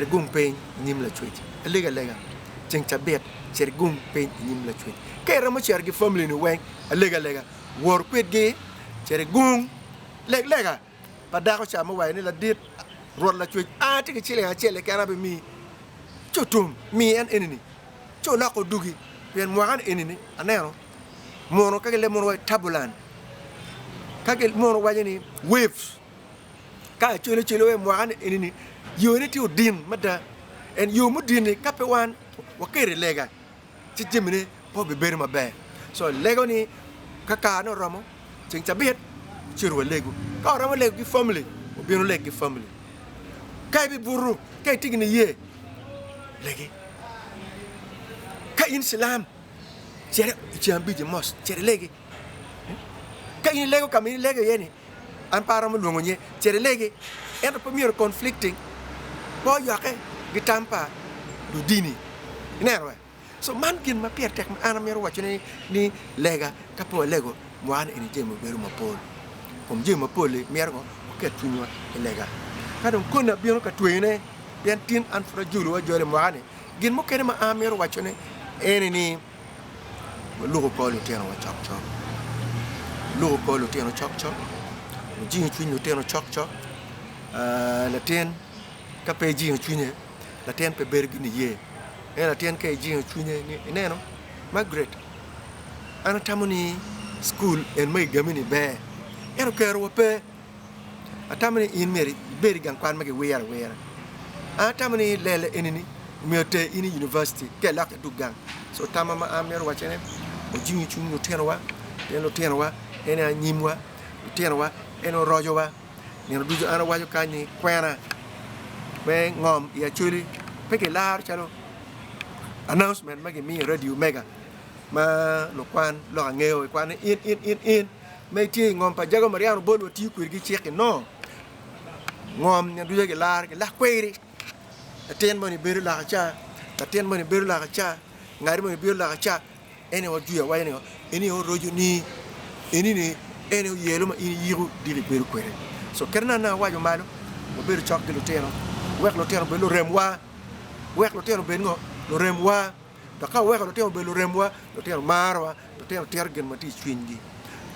gung pen nim la chwet lega cheng chabet cher gung pen nim la chwet ke ramo cher gi family ni wen lega wor kwet gi cher gung lega pada ko chama wai ni la dit rod la chwet ti ke chele kana be mi chotum mi en enini cho la ko dugi pen mo an enini anero mono kage le mono tabulan kage mono wajeni waves ka chele we mo an enini yoni ti udin mada en yomu dini kape wan wakere lega ci jimini po be beri mabe so lego ni kaka no ramo cing chabet ciru legu ka ramo legu family o bino legu family kay bi buru kay tigni ye legi ka in islam cere jambi je mos cere legi ka in lego kamini lego yeni an paramo lungo nye cere legi en premier conflicting bo yake gitampa du dini nerwe so man kin ma pier tek ana mer wacho ni lega kapo lego mwan eni jemo beru ma pol kom jemo pol mer go ket tunwa lega kadon kona biyo ka twene bien tin an fra julu wa jole mwane gin mo kene ma amer wacho ne eni ni lugo ko lu teno wa chok chok lugo ko lu teno chok chok jingi twinu teno chok chok la ten ka pe jingi twine la ten pe bergi ni ye la ten ka jingi twine ni neno Margaret ana tamuni school en mai gamini be ero kero pe atamani in meri beri gan kwan mage weera atamani lele enini mete ini university ke la ka dugang so tamama amer wachene o jingi twine tenwa ena nyimwa tenwa eno rojowa ni dujo ana wajo kani kwena be ngom ya chuli peke lar chalo announcement magi mi radio mega ma lo kwan lo ngeo kwan in me ti ngom pa jago mariano bolo ti kwirgi cheke no ngom ni dujo ke lar ke la kweri aten moni beru la cha ngari moni beru la cha ene o juya wa ene o rojo ni ene yelo ma ini yiru diri beru kwere so kerna na wajo malo o beru chok de luteno wek luteno be lo remwa wek luteno be ngo lo remwa da ka wek luteno be lo remwa luteno marwa luteno tergen mati chwingi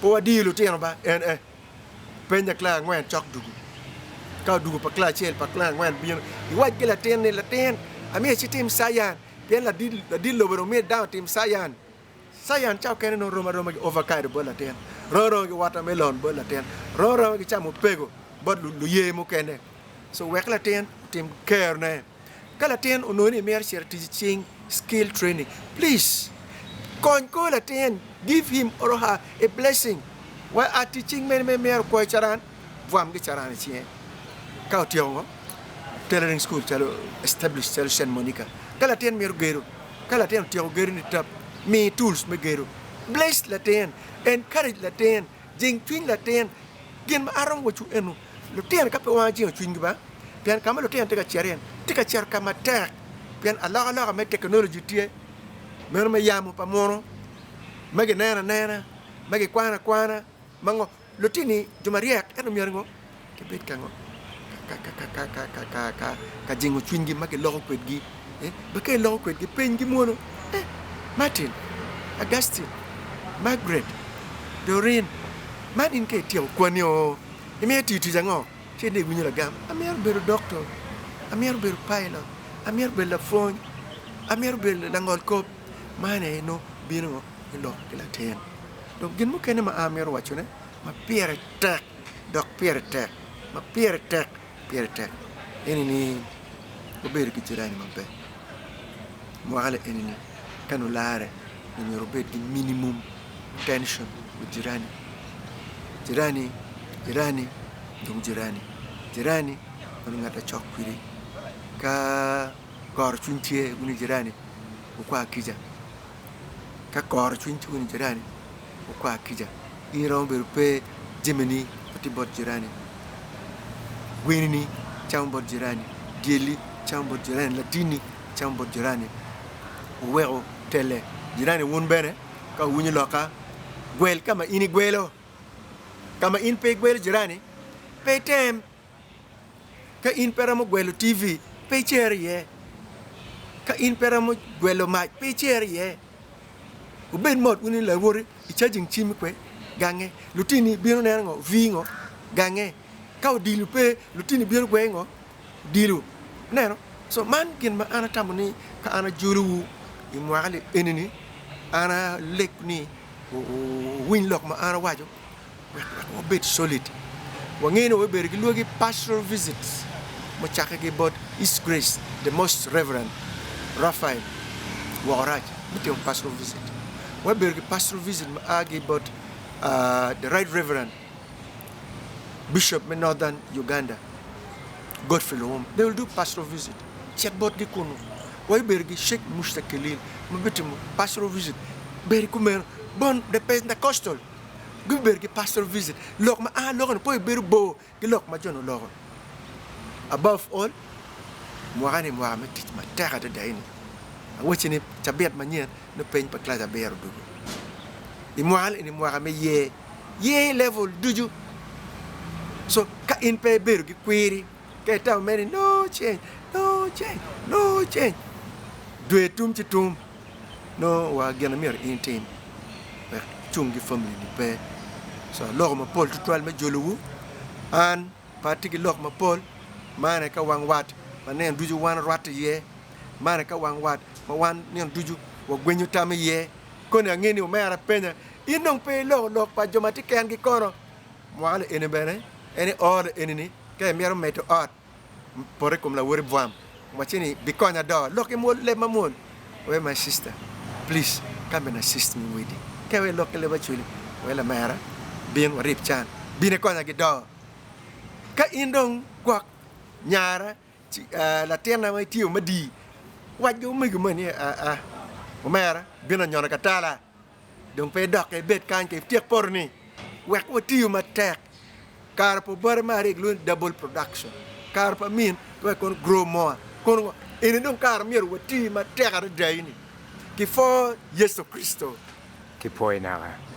po wadi luteno ba penya kla ngwen chok dugu ka dugu pa kla chel pa kla ngwen bi i waj ke la ten ami chitim sayan pen la dil lo bero me down tim sayan chao kene no roma overkide bola ten roro ki watermelon bola ten roro ki chamo pego bod lu ye mo kene so wek la ten tim care ne kala ten ononi mer share teaching skill training please kon ko la ten give him or her a blessing why are teaching men mer ko charan vam gi charan chi ka tiongo tailoring school chalo establish chalo Saint Monica kala ten mer gero kala ten tiongo gero ni tap me tools me gero bless la ten encourage la ten jing twin la ten gen ma arong wo chu enu lo ten ka pe wa jing twin ba pian kama lo ten te ka cher kama tek pian ala me technology tie mer me yamu pa mono mage nena mage kwana mango lo tini jumariek eno miergo ke bet kango ka jingo twin gi mage lo ko gi ba ke lo ko gi pen gi mono Martin Augustine Margaret Doreen man in ke tiyo kwanyo ime ti jango chende gwinyo la gam amer beru doctor amer beru pilot amer beru la phone amer beru la ngol kop mane no bino lo kila ten donc gin mo kene ma amer wacho ne ma pierre tek dok pierre tek eni ni ko beru ki tirani ma be mo ala eni ni kanu laare ni robet di minimum tension with jirani dum jirani on ngata chokwiri ka kor chuntie uni jirani kwa kija ka kor chuntie uni jirani kwa kija iro berpe jimeni ati bot jirani winini chambot jirani geli chambot jirani latini chambot jirani wero tele jirani won bene ka wunyi loka gwel kama ini gwelo kama in pe gwel jirani pe tem ka in peramo gwelo TV pecer ye ka in peramo gwelo ma pecer ye uben mod uni la wori I charging chim kwe gange lutini biro nengo vingo gange ka dilu pe lutini biro gwengo dilu neno so man gin ma ana tamuni ka ana julu imwali enini ana lek ni win lock ma ana wajo a bit solid wangeno we bergi logi pastoral visits mo chakage bod His Grace the Most Reverend Raphael Waraj mutim pastoral visit we bergi pastoral visit ma agi bod the Right Reverend Bishop in Northern Uganda Godfrey Lowom they will do pastoral visit chat bod gi kunu we bergi Sheikh Mustakilin ma bitim pastoral visit bergi kumer bon the Pentecostal Gubergi pastoral visit. Look, ma look on the point beru bo. Look, ma jono look. Above all, Moani Mohammed teach my terror the day. I'm watching it. Tabet manier no pain but class a bear do. Imoal in Mohammed ye level do you. So ka in pay bergi query. Get out many no change. Do it tum. No, wa gonna mirror in team. Chungi family ni pe so log ma pol tutwal ma joluwu an patigi log ma pol mane ka wang wat manen duju wan rat ye mane ka wang wat ma wan nen duju wa gwenyu tam ye kone ngeni o mera penya inong pe log pa jomati ken gi koro wala ene bene ene or enini ke mero meto art pore kom la wori bwam machini bikonya do log mo le mamon we my sister please come and assist me with it kewe local bachuli wala mara bien wa rip chan bine konya gido ka indong kwak nyara la tena mai tiu madi waju mi gumani mara bina nyona katala dong pe dok e bet kan ke tiek porni wek wa tiu matek kar po bar mari glun double production kar pa min we kon grow more kon ene dong kar mir wa tiu matek ar dayni ki fo Yesu Kristo Ki poi nara.